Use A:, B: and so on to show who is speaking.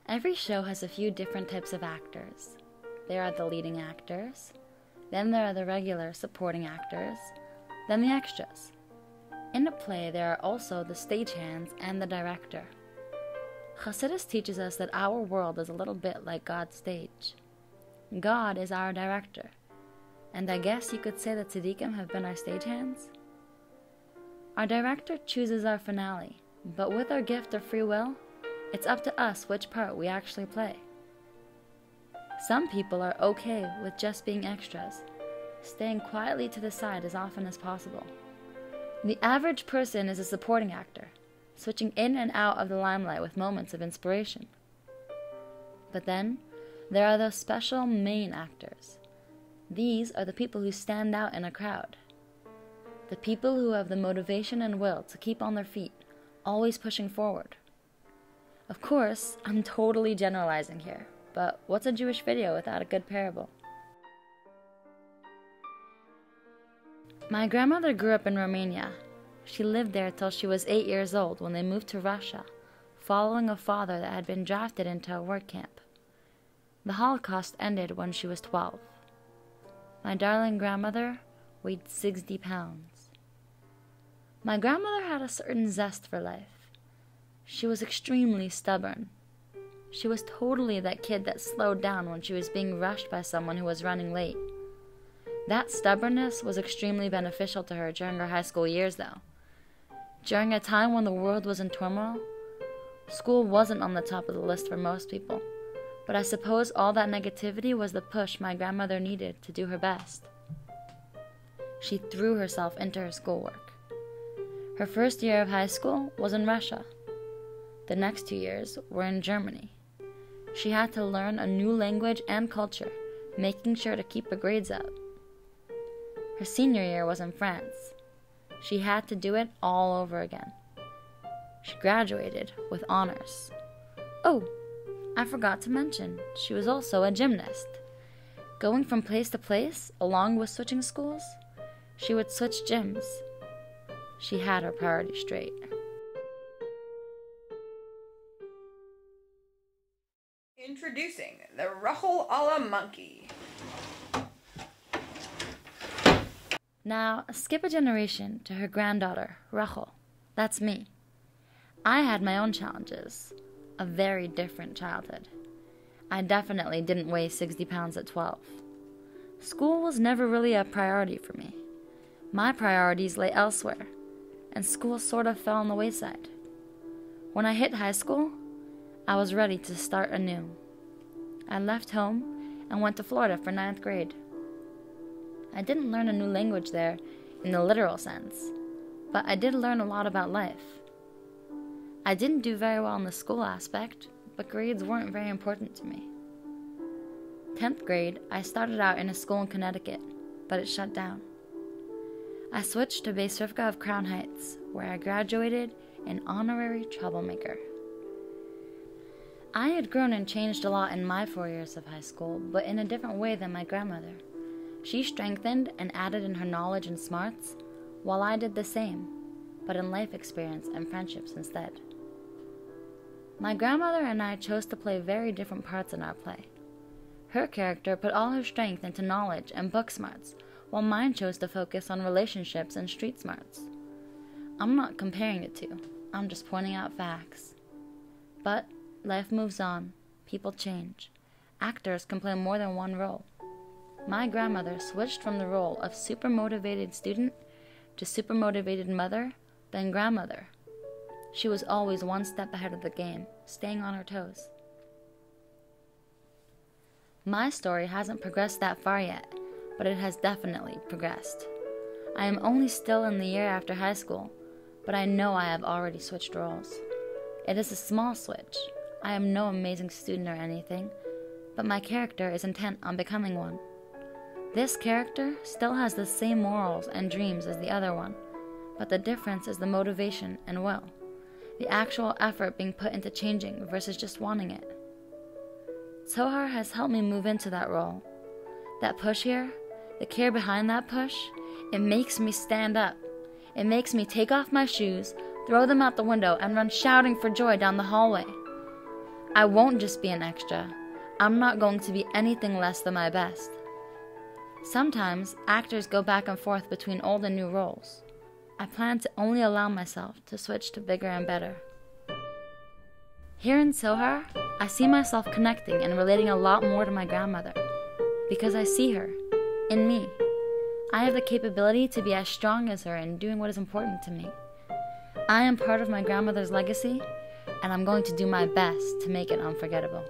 A: Every show has a few different types of actors. There are the leading actors, then there are the regular supporting actors, then the extras. In a play, there are also the stagehands and the director. Chassidus teaches us that our world is a little bit like God's stage. God is our director, and I guess you could say that tzaddikim have been our stagehands. Our director chooses our finale, but with our gift of free will, it's up to us which part we actually play. Some people are okay with just being extras, staying quietly to the side as often as possible. The average person is a supporting actor, switching in and out of the limelight with moments of inspiration. But then, there are those special main actors. These are the people who stand out in a crowd. The people who have the motivation and will to keep on their feet, always pushing forward. Of course, I'm totally generalizing here, but what's a Jewish video without a good parable? My grandmother grew up in Romania. She lived there till she was 8 years old when they moved to Russia, following a father that had been drafted into a work camp. The Holocaust ended when she was 12. My darling grandmother weighed 60 pounds. My grandmother had a certain zest for life. She was extremely stubborn. She was totally that kid that slowed down when she was being rushed by someone who was running late. That stubbornness was extremely beneficial to her during her high school years, though. During a time when the world was in turmoil, school wasn't on the top of the list for most people, but I suppose all that negativity was the push my grandmother needed to do her best. She threw herself into her schoolwork. Her first year of high school was in Russia. The next 2 years were in Germany. She had to learn a new language and culture, making sure to keep her grades up. Her senior year was in France. She had to do it all over again. She graduated with honors. Oh, I forgot to mention, she was also a gymnast. Going from place to place, along with switching schools, she would switch gyms. She had her priorities straight.
B: Introducing the Rochel a la monkey.
A: Now, skip a generation to her granddaughter, Rochel. That's me. I had my own challenges. A very different childhood. I definitely didn't weigh 60 pounds at 12. School was never really a priority for me. My priorities lay elsewhere, and school sort of fell on the wayside. When I hit high school, I was ready to start anew. I left home and went to Florida for 9th grade. I didn't learn a new language there in the literal sense, but I did learn a lot about life. I didn't do very well in the school aspect, but grades weren't very important to me. 10th grade, I started out in a school in Connecticut, but it shut down. I switched to Beis Rivka of Crown Heights, where I graduated an honorary troublemaker. I had grown and changed a lot in my 4 years of high school, but in a different way than my grandmother. She strengthened and added in her knowledge and smarts, while I did the same, but in life experience and friendships instead. My grandmother and I chose to play very different parts in our play. Her character put all her strength into knowledge and book smarts, while mine chose to focus on relationships and street smarts. I'm not comparing the two, I'm just pointing out facts. But life moves on, people change. Actors can play more than one role. My grandmother switched from the role of super motivated student to super motivated mother, then grandmother. She was always one step ahead of the game, staying on her toes. My story hasn't progressed that far yet, but it has definitely progressed. I am only still in the year after high school, but I know I have already switched roles. It is a small switch. I am no amazing student or anything, but my character is intent on becoming one. This character still has the same morals and dreams as the other one, but the difference is the motivation and will, the actual effort being put into changing versus just wanting it. Tzohar has helped me move into that role. That push here, the care behind that push, it makes me stand up. It makes me take off my shoes, throw them out the window, and run shouting for joy down the hallway. I won't just be an extra. I'm not going to be anything less than my best. Sometimes actors go back and forth between old and new roles. I plan to only allow myself to switch to bigger and better. Here in Tzohar, I see myself connecting and relating a lot more to my grandmother because I see her in me. I have the capability to be as strong as her in doing what is important to me. I am part of my grandmother's legacy, and I'm going to do my best to make it unforgettable.